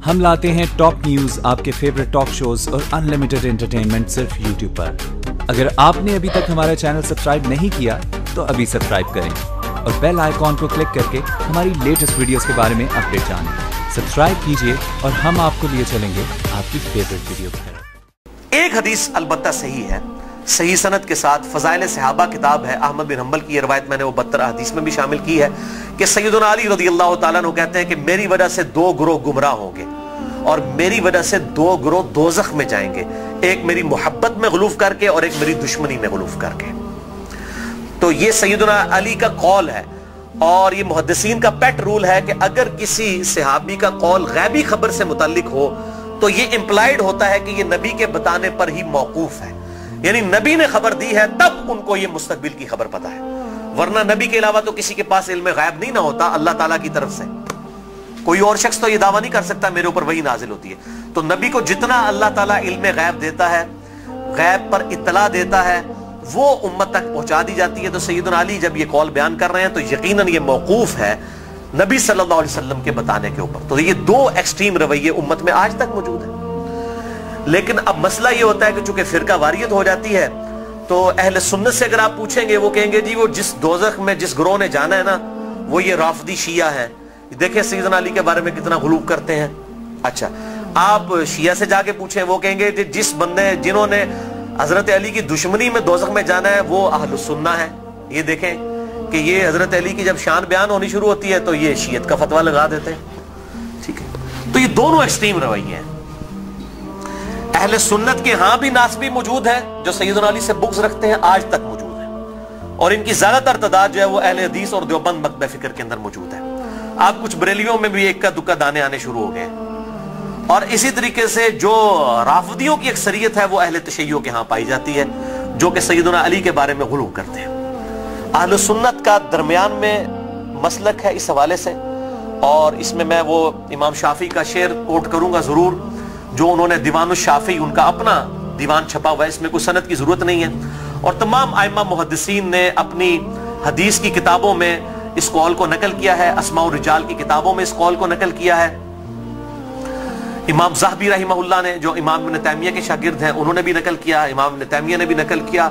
ہم لاتے ہیں ٹاپ نیوز، آپ کے فیوریٹ ٹاک شوز اور انلمیٹڈ انٹرٹینمنٹ صرف یوٹیوب پر۔ اگر آپ نے ابھی تک ہمارا چینل سبسکرائب نہیں کیا تو ابھی سبسکرائب کریں اور بیل آئیکن کو کلک کر کے ہماری لیٹسٹ ویڈیوز کے بارے میں اپڈیٹ جانیں۔ سبسکرائب کیجئے اور ہم آپ کو لیے چلیں گے آپ کی فیوریٹ ویڈیو پر۔ ایک حدیث البتہ صحیح ہے، صحیح سند کے ساتھ، فضائل صحابہ کتاب ہے، احمد بن حنبل کی یہ روایت میں نے وہ 72 حدیث میں بھی شامل کی ہے کہ سیدنا علی رضی اللہ تعالیٰ عنہ کہتے ہیں کہ میری وجہ سے 2 گروہ گمراہ ہوں گے اور میری وجہ سے 2 گروہ دوزخ میں جائیں گے، ایک میری محبت میں غلوف کر کے اور ایک میری دشمنی میں غلوف کر کے۔ تو یہ سیدنا علی کا قول ہے، اور یہ محدثین کا پیٹ رول ہے کہ اگر کسی صحابی کا قول غیبی خبر سے متعلق ہو تو یہ امپلائیڈ ہوتا ہے کہ یہ نبی کے بتانے پر ہی موقوف ہے، یعنی نبی نے خبر دی ہے تب ان کو یہ مستقبل کی خبر پتا ہے، ورنہ نبی کے علاوہ تو کسی کے پاس علم غیب نہیں نہ ہوتا اللہ تعالیٰ کی طرف سے۔ کوئی اور شخص تو یہ دعویٰ نہیں کر سکتا میرے اوپر وہی نازل ہوتی ہے۔ تو نبی کو جتنا اللہ تعالیٰ علم غیب دیتا ہے، غیب پر اطلاع دیتا ہے، وہ امت تک پہنچا دی جاتی ہے۔ تو سیدنا علی جب یہ قول بیان کر رہے ہیں تو یقیناً یہ موقوف ہے نبی صلی اللہ علیہ وسلم کے بتانے کے اوپر۔ تو یہ 2 ایکسٹریم رویے امت میں آج تک موجود ہیں۔ لیکن اب مسئلہ یہ ہوتا ہے کہ چونکہ فرقہ واریت ہو جاتی ہے تو اہل سنت سے اگر آپ پوچھیں گے وہ کہیں گے جی وہ جس دوزخ میں جس گروہ نے جانا ہے نا وہ یہ رافضی شیعہ ہیں، دیکھیں سیدنا علی کے بارے میں کتنا غلو کرتے ہیں۔ اچھا آپ شیعہ سے جا کے پوچھیں وہ کہیں گے جس بندے جنہوں نے حضرت علی کی دشمنی میں دوزخ میں جانا ہے وہ اہل السنہ ہے۔ یہ دیکھیں کہ یہ حضرت علی کی جب شان بیان ہونی شروع ہوتی ہے تو یہ شیعت کا فتویٰ لگا دیتے ہیں۔ ٹھیک ہے، تو یہ دونوں ایکسٹریم رویے ہیں۔ اہل سنت کے ہاں بھی ناسبی موجود ہیں جو سیدنا علی سے بغض رکھتے ہیں، آج تک موجود ہیں، اور ان کی زیادہ تر تعداد جو ہے وہ اہل حدیث اور دیوبند مکتبہ فکر کے اندر موجود ہے۔ آپ کچھ بریلیوں میں بھی ایک کا دکا دانے آنے شروع ہو گئے ہیں، اور اسی طریقے سے جو رافضیوں کی اکثریت ہے وہ اہل تشیع کے ہاں پائی جاتی ہے جو کہ سیدنا علی کے بارے میں غلو کرتے ہیں۔ اہل سنت کا درمیان میں مسلک ہے اس حوالے سے، اور اس میں وہ امام شافعی کا شعر کوٹ کروں گا ضرور، جو انہوں نے دیوان الشافعی ان کا اپنا دیوان چھپا ہوا ہے، اس میں کوئی سند کی ضرورت نہیں ہے، اور تمام ائمہ محدثین نے اپنی حدیث کی کتابوں میں اس قول کو نقل کیا ہے، اسماء الرجال کی کتابوں میں اس قول کو نقل کیا ہے۔ امام ذہبی رحمہ اللہ نے جو امام ابن تیمیہ کے شاگرد ہیں انہوں نے بھی نقل کیا، امام ابن تیمیہ نے بھی نقل کیا،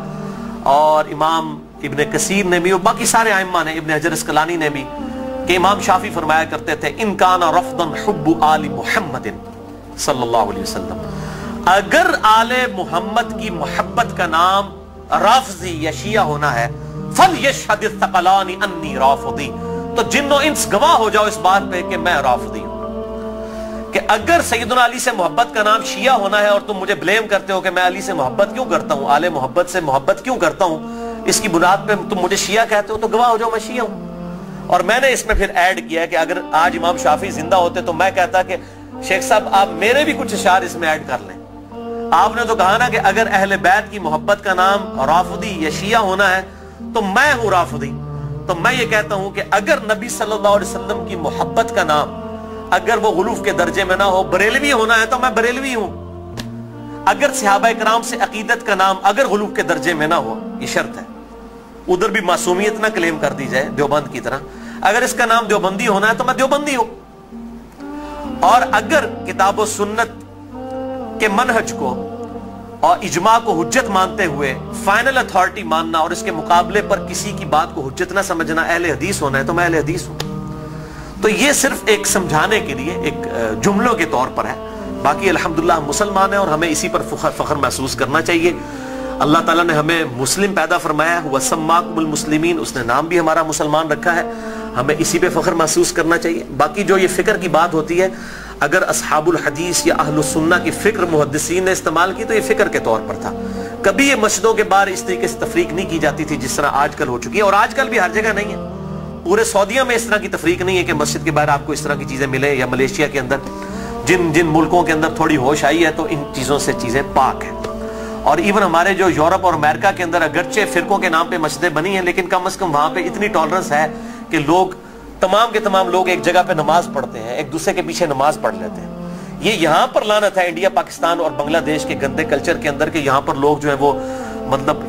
اور امام ابن کثیر نے بھی، اور باقی سارے ائمہ نے، ابن حجر اسقلانی نے بھی، کہ امام شافعی فرمایا کرتے تھے ان کان رفضا حب آل محمد صلی اللہ علیہ وسلم، اگر آل محمد کی محبت کا نام رافضی یا شیعہ ہونا ہے فَلْيَشْهَدِ الثَّقَلَانِ أَنِّي رَافِضِي، تو جنو انس گواہ ہو جاؤ اس بات پہ کہ میں رافضی ہوں۔ کہ اگر سیدنا علی سے محبت کا نام شیعہ ہونا ہے اور تم مجھے بلیم کرتے ہو کہ میں علی سے محبت کیوں کرتا ہوں، آل محبت سے محبت کیوں کرتا ہوں، اس کی بنیاد پہ تم مجھے شیعہ کہتے ہو، تو گواہ ہو جاؤ میں شیعہ ہوں۔ اور میں نے اس میں پھر ایڈ کیا کہ اگر آج امام شافعی زندہ ہوتے تو میں کہتا کہ شیخ صاحب آپ میرے بھی کچھ اشعار اس میں ایڈ کر لیں۔ آپ نے تو کہا نا کہ اگر اہل بیت کی محبت کا نام رافضی یا شیعہ ہونا ہے تو میں ہوں رافضی، تو میں یہ کہتا ہوں کہ اگر نبی صلی اللہ علیہ وسلم کی محبت کا نام اگر وہ غلوف کے درجے میں نہ ہو، بریلوی ہونا ہے تو میں بریلوی ہوں۔ اگر صحابہ کرام سے عقیدت کا نام اگر غلوف کے درجے میں نہ ہو، یہ شرط ہے، ادھر بھی معصومیت نہ کلیم کر دی جائے دیوبند کی طرح، اگر اس کا نام دیوبندی ہونا ہے تو میں دیوبندی ہوں۔ اور اگر کتاب و سنت کے منہج کو اور اجماع کو حجت مانتے ہوئے فائنل اتھارٹی ماننا اور اس کے مقابلے پر کسی کی بات کو حجت نہ سمجھنا اہل حدیث ہونا ہے تو میں اہل حدیث ہوں۔ تو یہ صرف ایک سمجھانے کے لیے ایک جملوں کے طور پر ہے، باقی الحمدللہ ہم مسلمان ہیں اور ہمیں اسی پر فخر محسوس کرنا چاہیے۔ اللہ تعالیٰ نے ہمیں مسلم پیدا فرمایا ہے، وَسَمَّاكُمُ الْمُسْلِمِينَ، اس نے نام بھی ہمارا مسلمان رکھا ہے، ہمیں اسی پہ فخر محسوس کرنا چاہیے۔ باقی جو یہ فکر کی بات ہوتی ہے، اگر اصحاب الحدیث یا اہل السنہ کی فکر محدثین نے استعمال کی تو یہ فکر کے طور پر تھا، کبھی یہ مسجدوں کے باہر اس طریقے سے تفریق نہیں کی جاتی تھی جس طرح آج کل ہو چکی ہے، اور آج کل بھی ہر جگہ نہیں ہے۔ پورے سعودیہ میں اس طرح کی تفریق نہیں ہے کہ مسجد کے باہر آپ کو اس طرح کی چیزیں ملیں، یا ملیشیا کے اندر جن ملکوں کے اندر تھوڑی ہوش آئی ہے تو ان چیزوں سے چیزیں پاک ہیں۔ اور ایون ہمارے جو یورپ اور امریکہ کے اندر اگرچہ فرقوں کے نام پہ مسجدیں بنی ہیں لیکن کم از کم وہاں پہ اتنی ٹالرنس ہے کہ لوگ تمام کے تمام لوگ ایک جگہ پہ نماز پڑھتے ہیں، ایک دوسرے کے پیچھے نماز پڑھ لیتے ہیں۔ یہ یہاں پر لعنت ہے انڈیا، پاکستان اور بنگلہ دیش کے گندے کلچر کے اندر کہ یہاں پر لوگ جو ہیں وہ مطلب